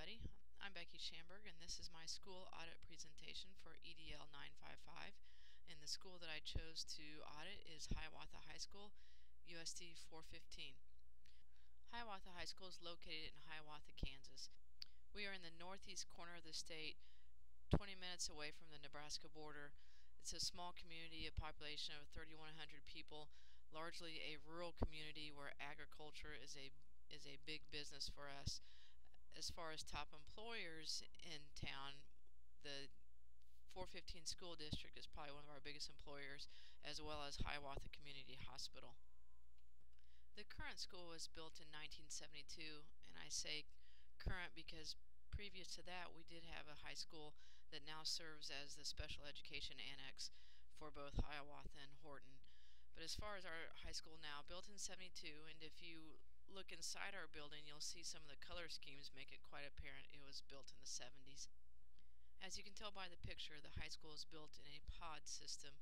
everybody. I'm Becky Shamburg, and this is my school audit presentation for EDL955. And the school that I chose to audit is Hiawatha High School, USD 415. Hiawatha High School is located in Hiawatha, Kansas. We are in the northeast corner of the state, 20 minutes away from the Nebraska border. It's a small community, a population of 3,100 people, largely a rural community where agriculture is a big business for us. As far as top employers in town, the 415 School District is probably one of our biggest employers, as well as Hiawatha Community Hospital. The current school was built in 1972, and I say current because previous to that we did have a high school that now serves as the special education annex for both Hiawatha and Horton. But as far as our high school now, built in 72, and if you look inside our building, you'll see some of the color schemes make it quite apparent it was built in the 70s. As you can tell by the picture, the high school is built in a pod system,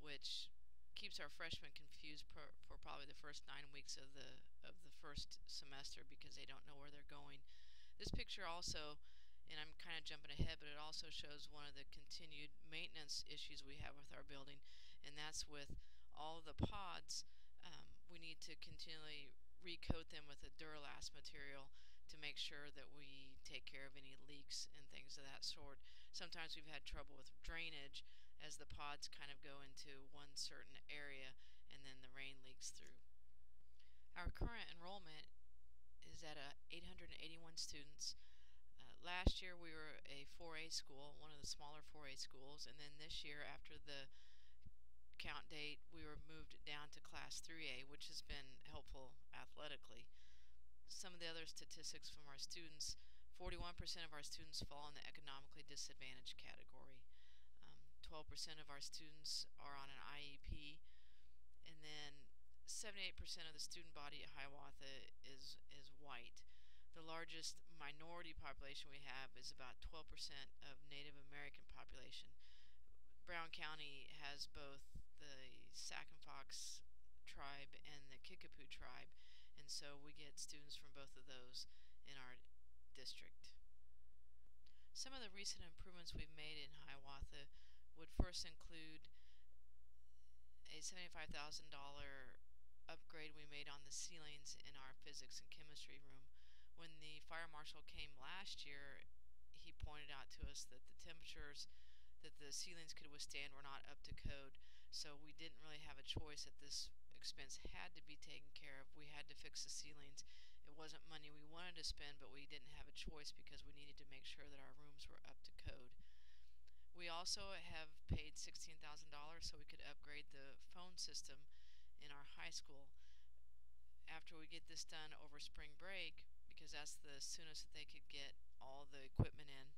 which keeps our freshmen confused for probably the first 9 weeks of the first semester because they don't know where they're going. This picture also, and I'm kind of jumping ahead, but it also shows one of the continued maintenance issues we have with our building, and that's with all of the pods. We need to continually recoat them with a Duralast material to make sure that we take care of any leaks and things of that sort. Sometimes we've had trouble with drainage as the pods kind of go into one certain area and then the rain leaks through. Our current enrollment is at 881 students. Last year we were a 4A school, one of the smaller 4A schools, and then this year after the count date we were moved down to class 3A, which has been helpful athletically. Some of the other statistics from our students: 41% of our students fall in the economically disadvantaged category. 12% of our students are on an IEP, and then 78% of the student body at Hiawatha is white. The largest minority population we have is about 12% of Native American population. Brown County has both the Sac and Fox tribe and the Kickapoo tribe, and so we get students from both of those in our district. Some of the recent improvements we've made in Hiawatha would first include a $75,000 upgrade we made on the ceilings in our physics and chemistry room. When the fire marshal came last year, he pointed out to us that the temperatures that the ceilings could withstand were not up to code, so we didn't really have a choice that this expense had to be taken care of. We had to fix the ceilings. It wasn't money we wanted to spend, but we didn't have a choice because we needed to make sure that our rooms were up to code. We also have paid $16,000 so we could upgrade the phone system in our high school. After we get this done over spring break, because that's the soonest that they could get all the equipment in,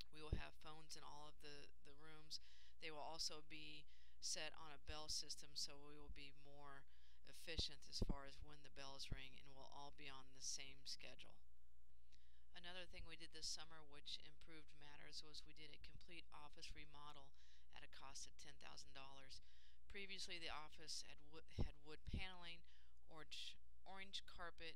we will have phones in all of the rooms. They will also be set on a bell system, so we will be more efficient as far as when the bells ring, and we'll all be on the same schedule. Another thing we did this summer which improved matters was we did a complete office remodel at a cost of $10,000. Previously the office had wood paneling, orange carpet,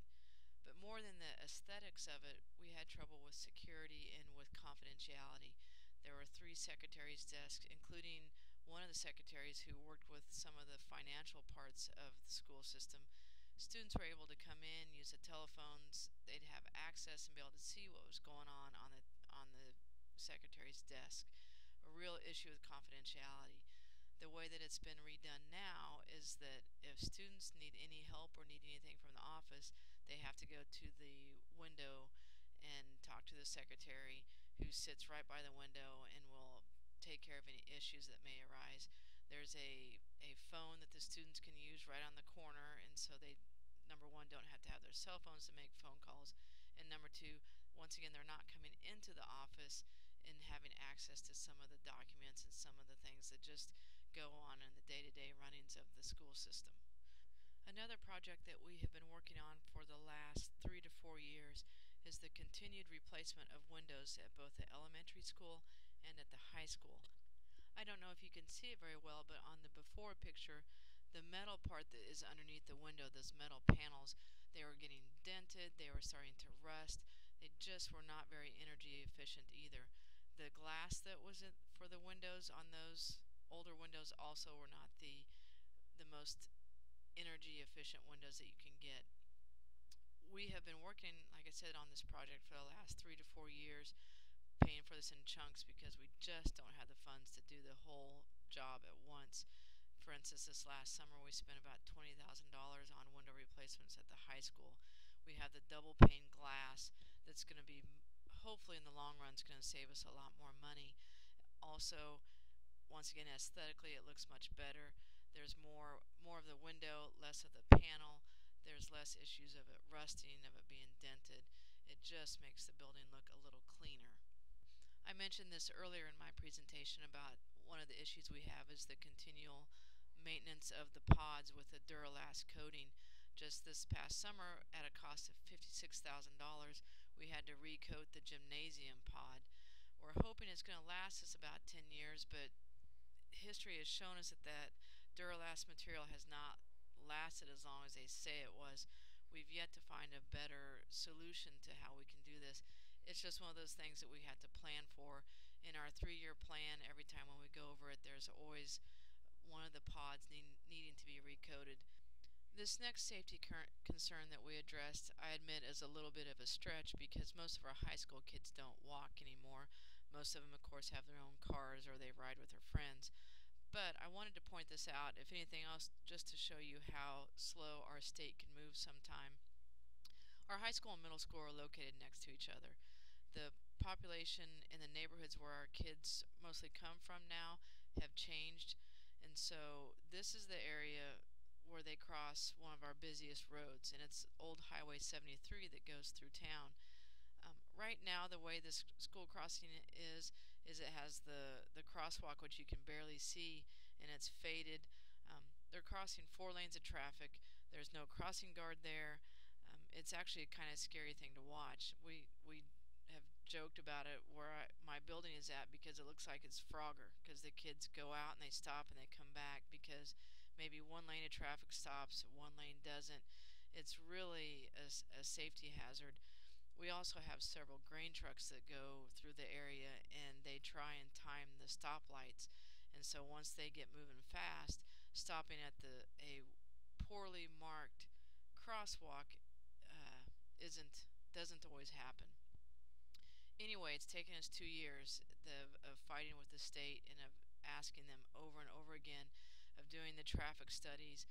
but more than the aesthetics of it, we had trouble with security and with confidentiality. There were 3 secretaries' desks, including one of the secretaries who worked with some of the financial parts of the school system. Students were able to come in, use the telephones, they'd have access and be able to see what was going on the secretary's desk. A real issue with confidentiality. The way that it's been redone now is that if students need any help or need anything from the office, they have to go to the window and talk to the secretary, who sits right by the window and will take care of any issues that may arise. There's a phone that the students can use right on the corner, and so they, number one, don't have to have their cell phones to make phone calls, and number two, once again, they're not coming into the office and having access to some of the documents and some of the things that just go on in the day-to-day runnings of the school system. Another project that we have been working on for the last 3 to 4 years is the continued replacement of windows at both the elementary school and at the high school. I don't know if you can see it very well, but on the before picture, the metal part that is underneath the window, those metal panels, they were getting dented, they were starting to rust. They just were not very energy efficient either. The glass that was for the windows on those older windows also were not the most energy efficient windows that you can get. We have been working, like I said, on this project for the last 3 to 4 years, paying for this in chunks because we just don't have the funds to do the whole job at once. For instance, this last summer we spent about $20,000 on window replacements at the high school. We have the double pane glass that's going to be, hopefully in the long run, is going to save us a lot more money. Also, once again, aesthetically it looks much better. There's more of the window, less of the panel. There's less issues of it rusting, of it being dented. It just makes the building look a little cleaner. I mentioned this earlier in my presentation about one of the issues we have is the continual maintenance of the pods with the Duralast coating. Just this past summer, at a cost of $56,000, we had to recoat the gymnasium pod. We're hoping it's going to last us about 10 years, but history has shown us that Duralast material has not lasted as long as they say it was. We've yet to find a better solution to how we can do this. It's just one of those things that we have to plan for. In our 3-year plan, every time when we go over it, there's always one of the pods needing to be recoated. This next safety concern that we addressed, I admit, is a little bit of a stretch because most of our high school kids don't walk anymore. Most of them, of course, have their own cars or they ride with their friends. But I wanted to point this out, if anything else, just to show you how slow our state can move sometime. Our high school and middle school are located next to each other. The population in the neighborhoods where our kids mostly come from now have changed, and so this is the area where they cross one of our busiest roads, and it's Old Highway 73 that goes through town. Right now, the way this school crossing is it has the crosswalk, which you can barely see, and it's faded. They're crossing 4 lanes of traffic. There's no crossing guard there. It's actually a kind of scary thing to watch. We have joked about it where my building is at because it looks like it's Frogger, because the kids go out and they stop and they come back because maybe 1 lane of traffic stops, 1 lane doesn't. It's really a safety hazard. We also have several grain trucks that go through the area and they try and time the stoplights. And so once they get moving fast, stopping at a poorly marked crosswalk doesn't always happen. Anyway, it's taken us 2 years of fighting with the state and of asking them over and over again of doing the traffic studies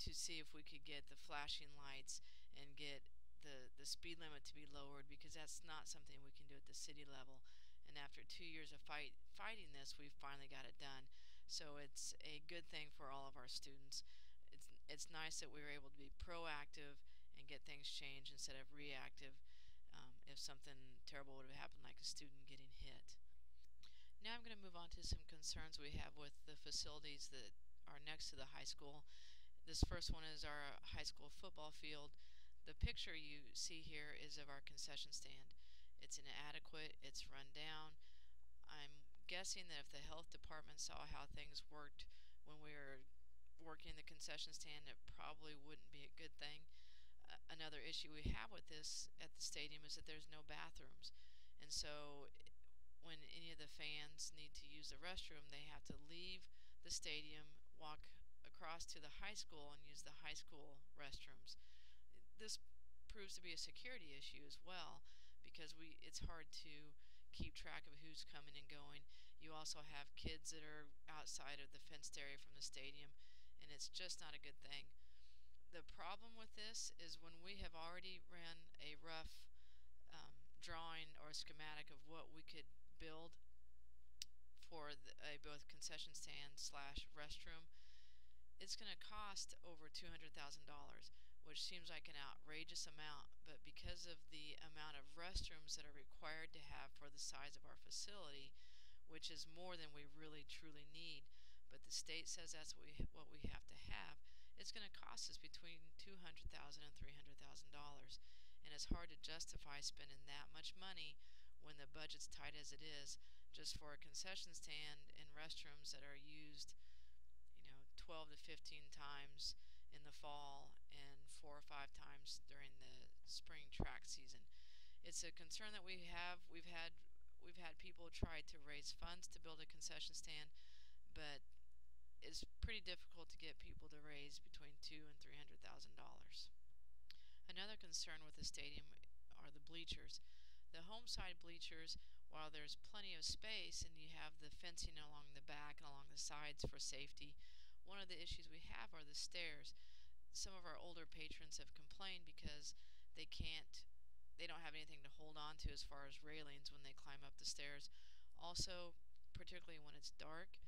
to see if we could get the flashing lights and get the speed limit to be lowered, because that's not something we can do at the city level. And after 2 years of fighting this, we finally got it done. So it's a good thing for all of our students. It's nice that we were able to be proactive and get things changed instead of reactive if something terrible would have happened, like a student getting hit. Now I'm going to move on to some concerns we have with the facilities that are next to the high school. This first one is our high school football field. The picture you see here is of our concession stand. It's inadequate, it's run down. I'm guessing that if the health department saw how things worked when we were working the concession stand, it probably wouldn't be a good thing. Another issue we have with this at the stadium is that there's no bathrooms, and so when any of the fans need to use the restroom, they have to leave the stadium, walk across to the high school, and use the high school restrooms. This proves to be a security issue as well, because it's hard to keep track of who's coming and going. You also have kids that are outside of the fenced area from the stadium, and it's just not a good thing. The problem with this is when we have already ran a rough drawing or schematic of what we could build for both concession stand / restroom, it's going to cost over $200,000, which seems like an outrageous amount, but because of the amount of restrooms that are required to have for the size of our facility, which is more than we really truly need, but the state says that's what we have to have, it's going to cost us between $200,000 and $300,000, and it's hard to justify spending that much money when the budget's tight as it is, just for a concession stand and restrooms that are used 12 to 15 times in the fall and 4 or 5 times during the spring track season. It's a concern that we have. We've had people try to raise funds to build a concession stand, but it's pretty difficult to get people to raise between $200,000 and $300,000. Another concern with the stadium are the bleachers. The home side bleachers, while there's plenty of space and you have the fencing along the back and along the sides for safety, one of the issues we have are the stairs. Some of our older patrons have complained because they don't have anything to hold on to as far as railings when they climb up the stairs. Also, particularly when it's dark,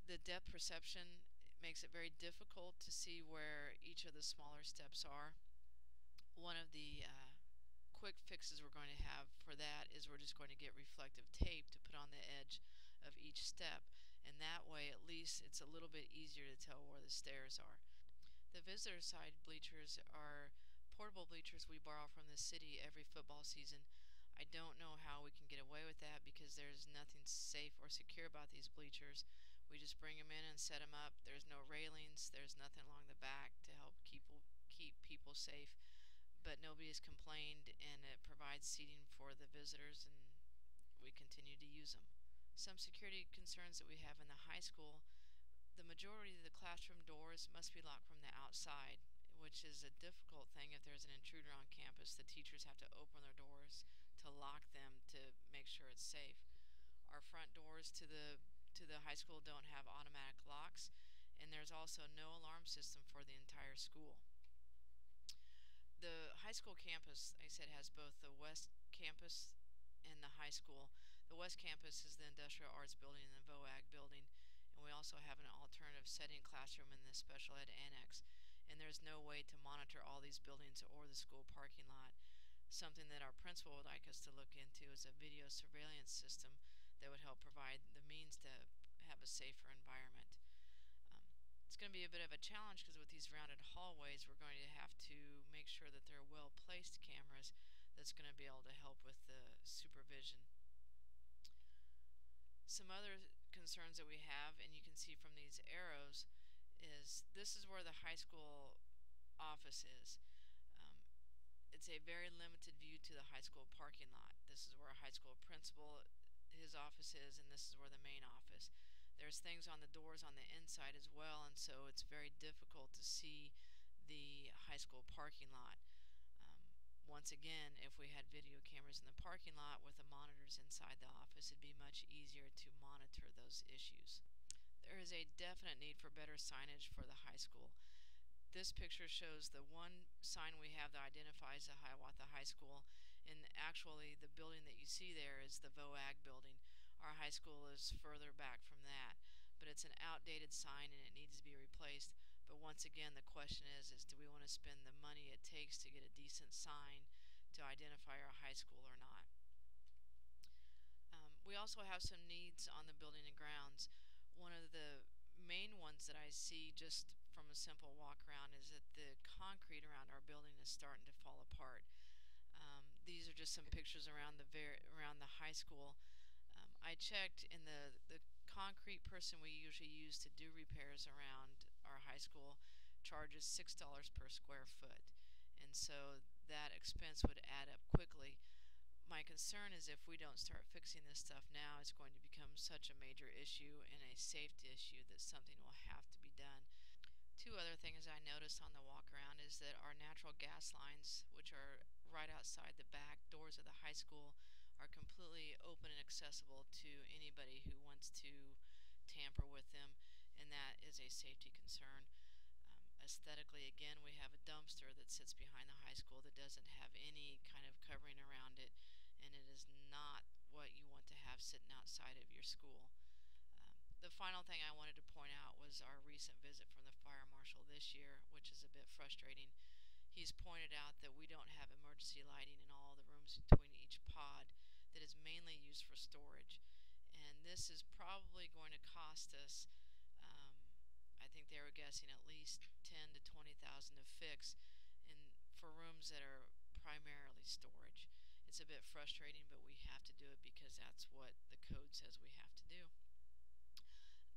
the depth perception makes it very difficult to see where each of the smaller steps are. One of the quick fixes we're going to have for that is we're just going to get reflective tape to put on the edge of each step, and that way at least it's a little bit easier to tell where the stairs are. The visitor side bleachers are portable bleachers we borrow from the city every football season. I don't know how we can get away with that because there's nothing safe or secure about these bleachers. We just bring them in and set them up. There's no railings, there's nothing along the back to help keep people safe, but nobody has complained, and it provides seating for the visitors, and we continue to use them. Some security concerns that we have in the high school: the majority of the classroom doors must be locked from the outside, which is a difficult thing. If there's an intruder on campus, the teachers have to open their doors to lock them to make sure it's safe. Our front doors to the high school don't have automatic locks, and there's also no alarm system for the entire school. The high school campus, like I said, has both the west campus and the high school. The west campus is the industrial arts building and the VOAG building, and we also have an alternative setting classroom in the special ed annex. And there's no way to monitor all these buildings or the school parking lot. Something that our principal would like us to look into is a video surveillance system that would help provide the means to have a safer environment. It's going to be a bit of a challenge because with these rounded hallways, we're going to have to make sure that they're well-placed cameras that's going to be able to help with the supervision. Some other concerns that we have, and you can see from these arrows, is this is where the high school office is. It's a very limited view to the high school parking lot. This is where a high school principal, his office is, and this is where the main office. There's things on the doors on the inside as well, and so it's very difficult to see the high school parking lot. Once again, if we had video cameras in the parking lot with the monitors inside the office, it'd be much easier to monitor those issues. There is a definite need for better signage for the high school. This picture shows the one sign we have that identifies the Hiawatha High School, and actually the building that you see there is the VOAG building. Our high school is further back from that, but it's an outdated sign and it needs to be replaced. But once again, the question is do we want to spend the money it takes to get a decent sign to identify our high school or not? We also have some needs on the building and grounds. One of the main ones that I see just from a simple walk around is that the concrete around our building is starting to fall apart. These are just some pictures around the high school. I checked, and the concrete person we usually use to do repairs around our high school charges $6 per square foot, and so that expense would add up quickly. My concern is if we don't start fixing this stuff now, it's going to become such a major issue and a safety issue that something will have to be done. Two other things I noticed on the walk around is that our natural gas lines, which are right outside the back doors of the high school, are completely open and accessible to anybody who wants to tamper with them, and that is a safety concern. Aesthetically, again, we have a dumpster that sits behind the high school that doesn't have any kind of covering around it, and it is not what you want to have sitting outside of your school. The final thing I wanted to point out was our recent visit from the fire marshal this year, which is a bit frustrating. He's pointed out that we don't have emergency lighting in all the rooms between each pod that is mainly used for storage, and this is probably going to cost us, I think they were guessing at least 10 to 20,000 to fix for rooms that are primarily storage. It's a bit frustrating, but we have to do it because that's what the code says we have to do.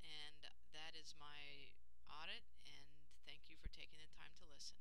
And that is my audit, and thank you for taking the time to listen.